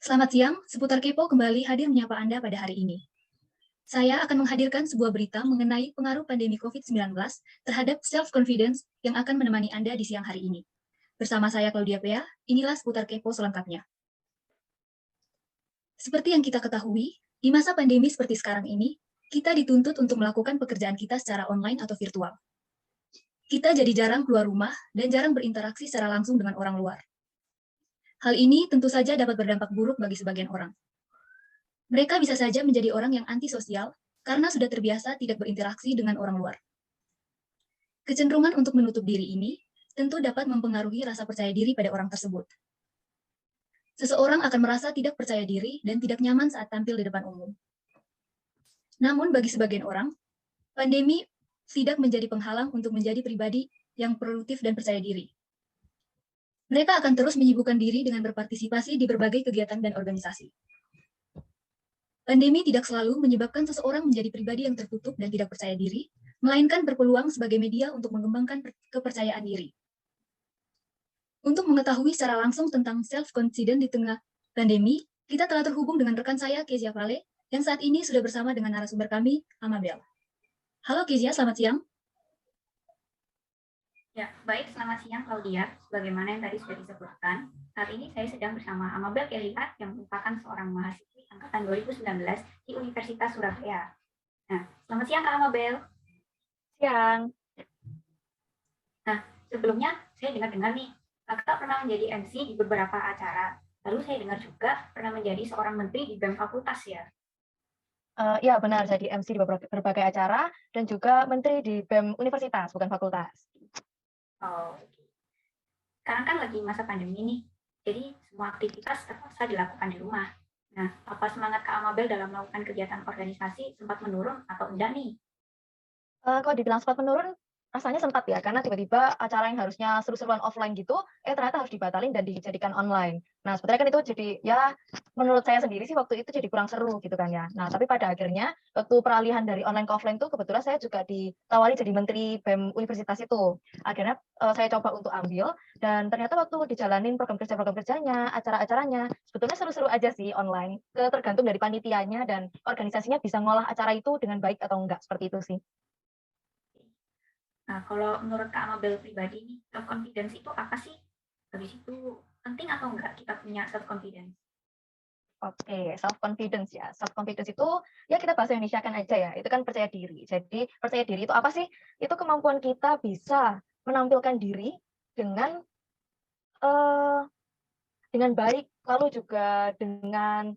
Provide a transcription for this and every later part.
Selamat siang, seputar Kepo kembali hadir menyapa Anda pada hari ini. Saya akan menghadirkan sebuah berita mengenai pengaruh pandemi COVID-19 terhadap self-confidence yang akan menemani Anda di siang hari ini. Bersama saya Claudia Pea, inilah seputar Kepo selengkapnya. Seperti yang kita ketahui, di masa pandemi seperti sekarang ini, kita dituntut untuk melakukan pekerjaan kita secara online atau virtual. Kita jadi jarang keluar rumah dan jarang berinteraksi secara langsung dengan orang luar. Hal ini tentu saja dapat berdampak buruk bagi sebagian orang. Mereka bisa saja menjadi orang yang antisosial karena sudah terbiasa tidak berinteraksi dengan orang luar. Kecenderungan untuk menutup diri ini tentu dapat mempengaruhi rasa percaya diri pada orang tersebut. Seseorang akan merasa tidak percaya diri dan tidak nyaman saat tampil di depan umum. Namun bagi sebagian orang, pandemi tidak menjadi penghalang untuk menjadi pribadi yang produktif dan percaya diri. Mereka akan terus menyibukkan diri dengan berpartisipasi di berbagai kegiatan dan organisasi. Pandemi tidak selalu menyebabkan seseorang menjadi pribadi yang tertutup dan tidak percaya diri, melainkan berpeluang sebagai media untuk mengembangkan kepercayaan diri. Untuk mengetahui secara langsung tentang self-confidence di tengah pandemi, kita telah terhubung dengan rekan saya, Kezia Vale, yang saat ini sudah bersama dengan narasumber kami, Amabel. Halo Kezia, selamat siang. Ya, baik, selamat siang Claudia. Sebagaimana yang tadi sudah disebutkan, saat ini saya sedang bersama Amabel Kelihat yang merupakan seorang mahasiswi angkatan 2019 di Universitas Surabaya. Nah, selamat siang Kak Amabel. Siang. Nah, sebelumnya saya dengar-dengar nih, Kakak pernah menjadi MC di beberapa acara. Lalu saya dengar juga pernah menjadi seorang menteri di BEM Fakultas ya. Ya benar, jadi MC di berbagai acara dan juga menteri di BEM Universitas, bukan fakultas. Oh, sekarang kan lagi masa pandemi nih, jadi semua aktivitas terpaksa dilakukan di rumah. Nah, apa semangat Kak Amabel dalam melakukan kegiatan organisasi sempat menurun atau enggak nih? Kalau dibilang sempat menurun, rasanya sempat ya, karena tiba-tiba acara yang harusnya seru-seruan offline gitu, ternyata harus dibatalin dan dijadikan online. Nah, sebetulnya kan itu jadi, ya menurut saya sendiri sih waktu itu jadi kurang seru gitu kan ya. Nah, tapi pada akhirnya, waktu peralihan dari online ke offline itu, kebetulan saya juga ditawari jadi menteri BEM Universitas itu. Akhirnya saya coba untuk ambil, dan ternyata waktu dijalanin program kerjanya, acara-acaranya, sebetulnya seru-seru aja sih online. Tergantung dari panitianya dan organisasinya bisa ngolah acara itu dengan baik atau enggak, seperti itu sih. Nah, kalau menurut Kak Amabel pribadi nih, self-confidence itu apa sih? Habis itu penting atau enggak kita punya self-confidence? Oke, self-confidence ya. Self-confidence itu, ya kita bahasa Indonesiakan aja ya, itu kan percaya diri. Jadi, percaya diri itu apa sih? Itu kemampuan kita bisa menampilkan diri dengan eh, dengan baik, lalu juga dengan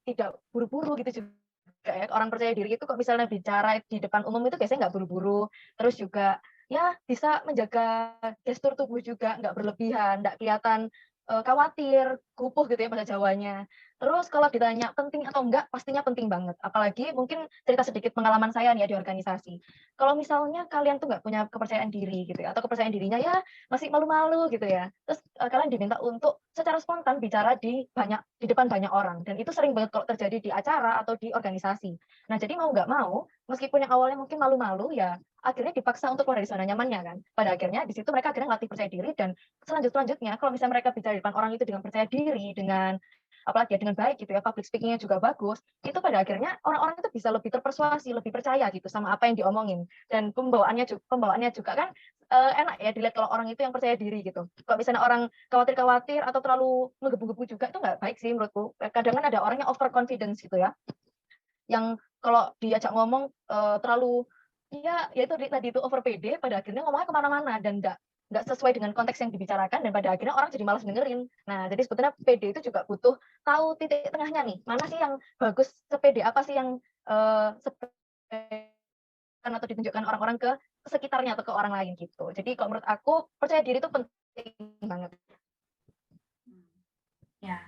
tidak buru-buru gitu juga ya. Orang percaya diri itu kok misalnya bicara di depan umum itu biasanya nggak buru-buru, terus juga ya bisa menjaga gestur tubuh juga nggak berlebihan, nggak kelihatan khawatir, kupuh gitu ya bahasa Jawanya. Terus kalau ditanya penting atau enggak, pastinya penting banget. Apalagi mungkin cerita sedikit pengalaman saya nih ya di organisasi. Kalau misalnya kalian tuh nggak punya kepercayaan diri gitu ya, atau kepercayaan dirinya ya masih malu-malu gitu ya. Terus kalian diminta untuk secara spontan bicara di depan banyak orang, dan itu sering banget kalau terjadi di acara atau di organisasi. Nah, jadi mau nggak mau, meskipun yang awalnya mungkin malu-malu ya akhirnya dipaksa untuk keluar dari zona nyamannya kan. Pada akhirnya di situ mereka akhirnya ngelatih percaya diri, dan selanjutnya kalau misalnya mereka bicara di depan orang itu dengan percaya diri, dengan apalagi ya dengan baik gitu ya, public speaking-nya juga bagus, itu pada akhirnya orang-orang itu bisa lebih terpersuasi, lebih percaya gitu sama apa yang diomongin, dan pembawaannya juga kan enak ya dilihat kalau orang itu yang percaya diri gitu. Kalau misalnya orang khawatir-khawatir atau terlalu menggebu-gebu juga itu nggak baik sih menurutku. Kadang kan ada orang yang overconfidence gitu ya, yang kalau diajak ngomong terlalu ya itu tadi itu over PD, pada akhirnya ngomongnya kemana-mana dan nggak sesuai dengan konteks yang dibicarakan, dan pada akhirnya orang jadi malas dengerin. Nah, jadi sebetulnya PD itu juga butuh tahu titik tengahnya nih, mana sih yang bagus, sepede apa sih yang atau ditunjukkan orang-orang ke sekitarnya atau ke orang lain gitu. Jadi kalau menurut aku percaya diri itu penting banget. Ya,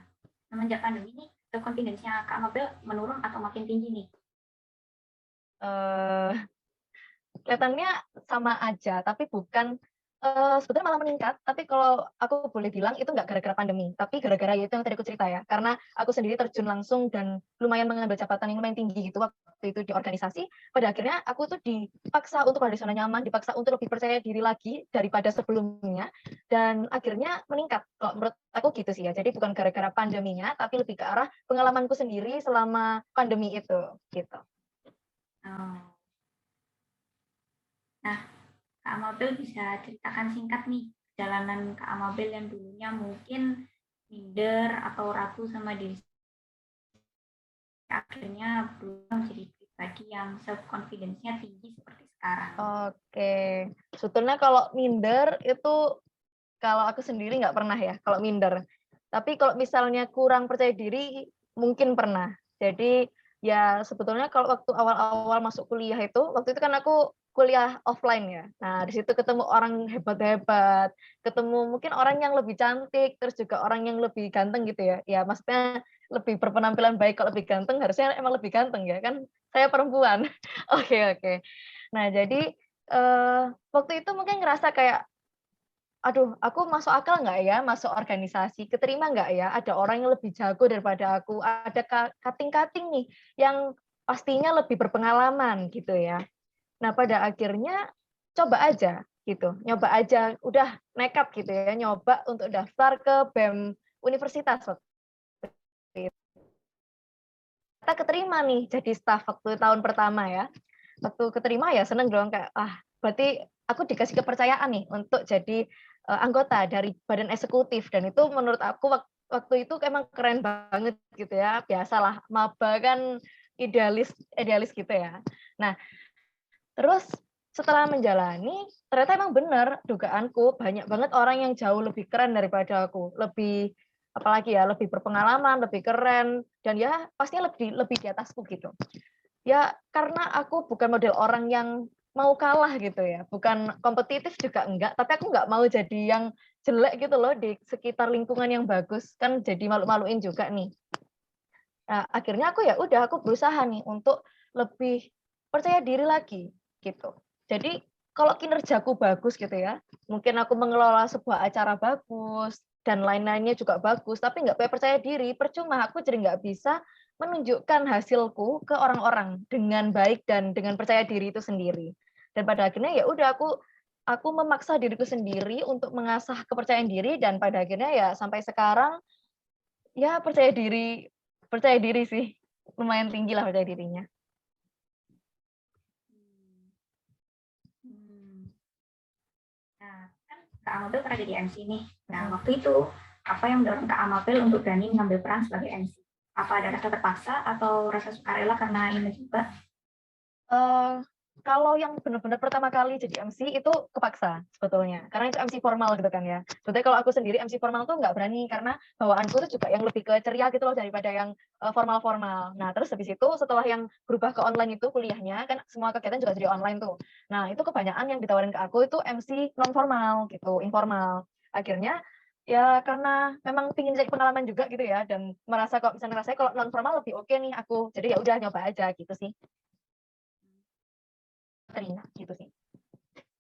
semenjak pandemi ini, self-confidence-nya Kak Amabel menurun atau makin tinggi nih? Kelihatannya sama aja, tapi bukan Sebetulnya malah meningkat, tapi kalau aku boleh bilang itu nggak gara-gara pandemi, tapi gara-gara ya itu yang tadi aku cerita ya, karena aku sendiri terjun langsung dan lumayan mengambil jabatan yang lumayan tinggi gitu waktu itu di organisasi, pada akhirnya aku tuh dipaksa untuk ada di zona nyaman, dipaksa untuk lebih percaya diri lagi daripada sebelumnya, dan akhirnya meningkat. Kalau menurut aku gitu sih ya, jadi bukan gara-gara pandeminya, tapi lebih ke arah pengalamanku sendiri selama pandemi itu, gitu. Oh. Nah, Kak Amabel bisa ceritakan singkat nih jalanan Kak Amabel yang dulunya mungkin minder atau ragu sama diri, akhirnya berubah menjadi pribadi yang self confidence-nya tinggi seperti sekarang. Oke, sebetulnya kalau minder itu kalau aku sendiri nggak pernah ya, kalau minder. Tapi kalau misalnya kurang percaya diri, mungkin pernah. Jadi ya sebetulnya kalau waktu awal-awal masuk kuliah itu, waktu itu kan aku kuliah offline ya. Nah, di situ ketemu orang hebat-hebat, ketemu mungkin orang yang lebih cantik, terus juga orang yang lebih ganteng gitu ya. Ya maksudnya lebih berpenampilan baik, kalau lebih ganteng harusnya emang lebih ganteng ya kan. Saya perempuan. Oke, oke. Nah, jadi waktu itu mungkin ngerasa kayak, aduh, aku masuk akal nggak ya masuk organisasi? Keterima nggak ya? Ada orang yang lebih jago daripada aku, ada kating-kating nih yang pastinya lebih berpengalaman gitu ya. Nah, pada akhirnya coba aja gitu, nyoba aja, udah nekat gitu ya, nyoba untuk daftar ke BEM universitas waktu itu. Kita keterima nih jadi staf waktu tahun pertama ya. Waktu keterima ya seneng dong, kayak, berarti aku dikasih kepercayaan nih untuk jadi, anggota dari badan eksekutif, dan itu menurut aku waktu itu emang keren banget gitu ya. Biasalah maba kan idealis idealis gitu ya. Nah, terus setelah menjalani, ternyata emang bener dugaanku, banyak banget orang yang jauh lebih keren daripada aku, lebih apalagi ya, lebih berpengalaman, lebih keren, dan ya pastinya lebih lebih di atasku gitu. Ya karena aku bukan model orang yang mau kalah gitu ya, bukan kompetitif juga enggak, tapi aku nggak mau jadi yang jelek gitu loh di sekitar lingkungan yang bagus, kan jadi malu-maluin juga nih. Nah, akhirnya aku ya udah aku berusaha nih untuk lebih percaya diri lagi gitu. Jadi kalau kinerjaku bagus gitu ya, mungkin aku mengelola sebuah acara bagus dan lain-lainnya juga bagus, tapi nggak percaya diri, percuma aku jadi nggak bisa menunjukkan hasilku ke orang-orang dengan baik dan dengan percaya diri itu sendiri. Dan pada akhirnya ya udah aku memaksa diriku sendiri untuk mengasah kepercayaan diri, dan pada akhirnya ya sampai sekarang ya percaya diri sih, lumayan tinggi lah percaya dirinya. Hmm. Nah, kan Kak Amabel pernah jadi MC nih. Nah, Mhm. waktu itu apa yang mendorong Kak Amabel untuk berani mengambil peran sebagai MC? Apa ada rasa terpaksa atau rasa sukarela karena ingin mencoba? Eee, kalau yang benar-benar pertama kali jadi MC itu kepaksa sebetulnya, karena itu MC formal gitu kan ya. Sebetulnya kalau aku sendiri MC formal tuh nggak berani, karena bawaanku tuh juga yang lebih ke ceria gitu loh daripada yang, formal-formal. Nah, terus habis itu setelah yang berubah ke online itu kuliahnya, kan semua kegiatan juga jadi online tuh. Nah, itu kebanyakan yang ditawarin ke aku itu MC non formal gitu, informal. Akhirnya, ya karena memang pengen cari pengalaman juga gitu ya, dan merasa kalau misalnya rasanya kalau non formal lebih oke nih aku, jadi ya udah nyoba aja gitu sih. Terima, gitu sih.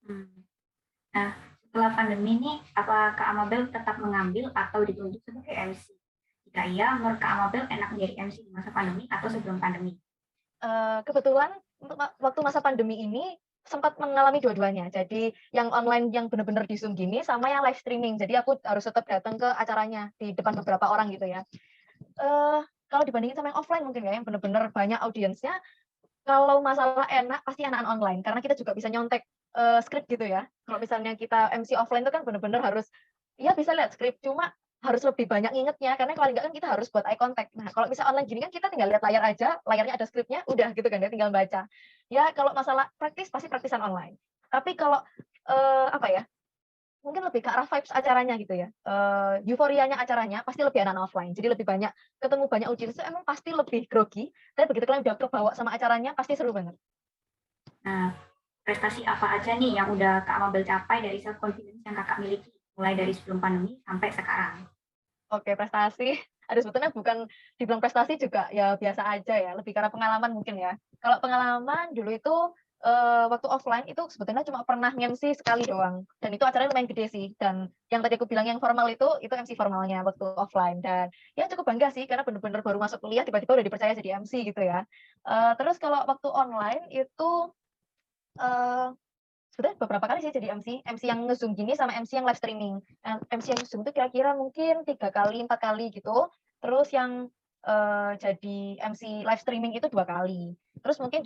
Hmm. Nah, setelah pandemi ini, apa Kak Amabel tetap mengambil atau ditunjuk sebagai MC? Jika iya, menurut Kak Amabel enak menjadi MC di masa pandemi atau sebelum pandemi? Kebetulan untuk waktu masa pandemi ini sempat mengalami dua-duanya. Jadi yang online yang benar-benar di Zoom gini, sama yang live streaming. Jadi aku harus tetap datang ke acaranya di depan beberapa orang gitu ya. Kalau dibandingin sama yang offline mungkin ya, yang benar-benar banyak audiensnya, kalau masalah enak pasti enakan online, karena kita juga bisa nyontek, skrip gitu ya. Kalau misalnya kita MC offline itu kan bener-bener harus, ya bisa lihat skrip, cuma harus lebih banyak ngingetnya, karena kalau enggak kan kita harus buat eye contact. Nah, kalau bisa online gini kan kita tinggal lihat layar aja, layarnya ada skripnya, udah gitu kan ya, tinggal baca. Ya kalau masalah praktis, pasti praktisan online. Tapi kalau, apa ya, mungkin lebih ke arah vibes acaranya gitu ya, euforianya acaranya pasti lebih enak offline. Jadi lebih banyak ketemu banyak audiens itu emang pasti lebih grogi, tapi begitu kalian udah kebawa sama acaranya pasti seru banget. Nah, prestasi apa aja nih yang udah Kak Amabel capai dari self confidence yang Kakak miliki mulai dari sebelum pandemi sampai sekarang? Oke, prestasi. Ada sebetulnya bukan dibilang prestasi juga ya biasa aja ya, lebih karena pengalaman mungkin ya. Kalau pengalaman dulu itu waktu offline itu sebetulnya cuma pernah nge-MC sekali doang, dan itu acaranya lumayan gede sih. Dan yang tadi aku bilang yang formal itu MC formalnya waktu offline. Dan ya cukup bangga sih karena bener-bener baru masuk kuliah tiba-tiba udah dipercaya jadi MC gitu ya. Terus kalau waktu online itu sebetulnya beberapa kali sih jadi MC yang nge-Zoom gini sama MC yang live streaming. MC yang Zoom itu kira-kira mungkin 3 kali, 4 kali gitu. Terus yang jadi MC live streaming itu 2 kali. Terus mungkin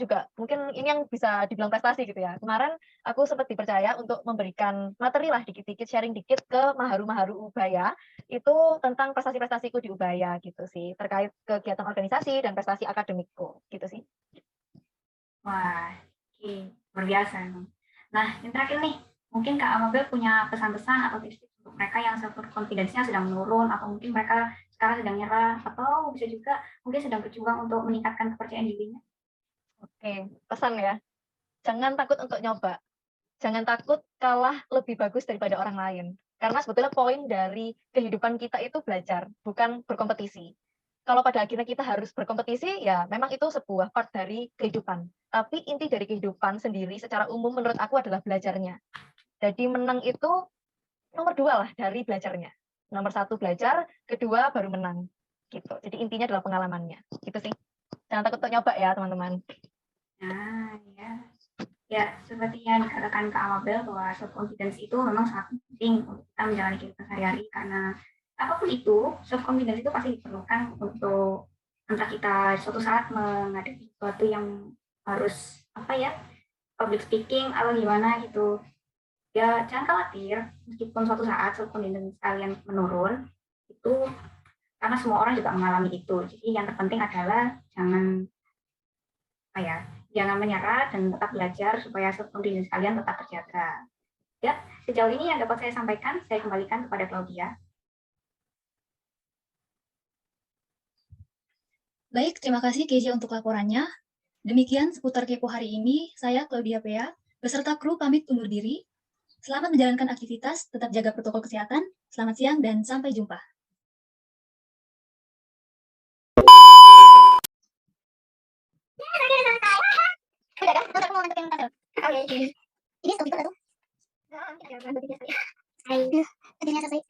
ini yang bisa dibilang prestasi gitu ya. Kemarin aku sempat dipercaya untuk memberikan materi lah dikit-dikit, sharing dikit ke Maharu Ubaya, itu tentang prestasi-prestasiku di Ubaya gitu sih, terkait kegiatan organisasi dan prestasi akademikku gitu sih. Wah, oke, luar biasa emang. Nah, yang terakhir nih, mungkin Kak Amabel punya pesan-pesan atau tips untuk mereka yang self confidence-nya sedang menurun, atau mungkin mereka sekarang sedang nyerah, atau bisa juga mungkin sedang berjuang untuk meningkatkan kepercayaan dirinya. Oke, pesan ya. Jangan takut untuk nyoba. Jangan takut kalah lebih bagus daripada orang lain. Karena sebetulnya poin dari kehidupan kita itu belajar, bukan berkompetisi. Kalau pada akhirnya kita harus berkompetisi, ya memang itu sebuah part dari kehidupan. Tapi inti dari kehidupan sendiri secara umum menurut aku adalah belajarnya. Jadi menang itu nomor 2 lah dari belajarnya. Nomor 1 belajar, kedua baru menang. Gitu. Jadi intinya adalah pengalamannya. Gitu sih. Jangan takut untuk nyoba ya teman-teman. Nah, ya. Ya, seperti yang dikatakan Kak Amabel bahwa self confidence itu memang sangat penting untuk kita menjalani kehidupan sehari-hari, karena apapun itu, self confidence itu pasti diperlukan untuk entah kita suatu saat menghadapi sesuatu yang harus public speaking atau gimana gitu. Ya, jangan khawatir meskipun suatu saat self confidence kalian menurun, itu karena semua orang juga mengalami itu. Jadi yang terpenting adalah jangan menyerah dan tetap belajar supaya self confidence kalian tetap terjaga. Ya, sejauh ini yang dapat saya sampaikan, saya kembalikan kepada Claudia. Baik, terima kasih Keja untuk laporannya. Demikian seputar Kepo hari ini, saya Claudia Pea, beserta kru pamit undur diri. Selamat menjalankan aktivitas, tetap jaga protokol kesehatan. Selamat siang dan sampai jumpa. Ini stop itu tuh. Ayo, tadinya selesai.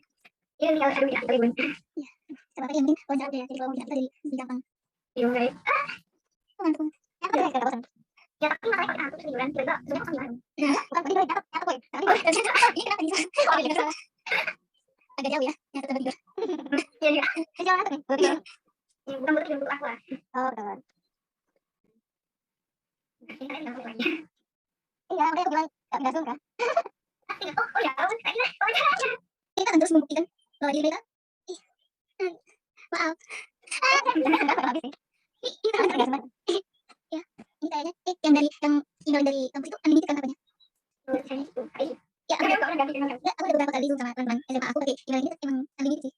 Iya, tinggal aduh ya, tadi bunyi. Iya. Coba tadi yang penting wawancara aja ya. Jadi kalau wawancara jadi lebih gampang. Iya, guys. Ngantuk. Apa sih enggak bosan? Ya, tapi makanya kalau ngantuk sendirian, kira semua kan gimana? Bukan tadi ngantuk, ngantuk boy. Tapi ini kenapa bisa? Oh, dengar salah. Agak jauh ya. Ya, tetap tidur. Iya, iya. Sejauh ngantuk nih. Tidur. Bukan berarti jemput aku lah. Oh, betul. Ini kan yang lagi. Iya, udah aku bilang enggak zoom kan? Oh ya, wawancaranya. Ini kan terus membuktikan bahwa diri mereka. Ih, maaf. Enggak habis sih. Ini kan enggak sempat. Ya, ini kayaknya yang email dari kampus itu unlimited kan katanya. Ya, aku udah beberapa kali zoom sama teman-teman SMA aku pakai email ini emang unlimited sih.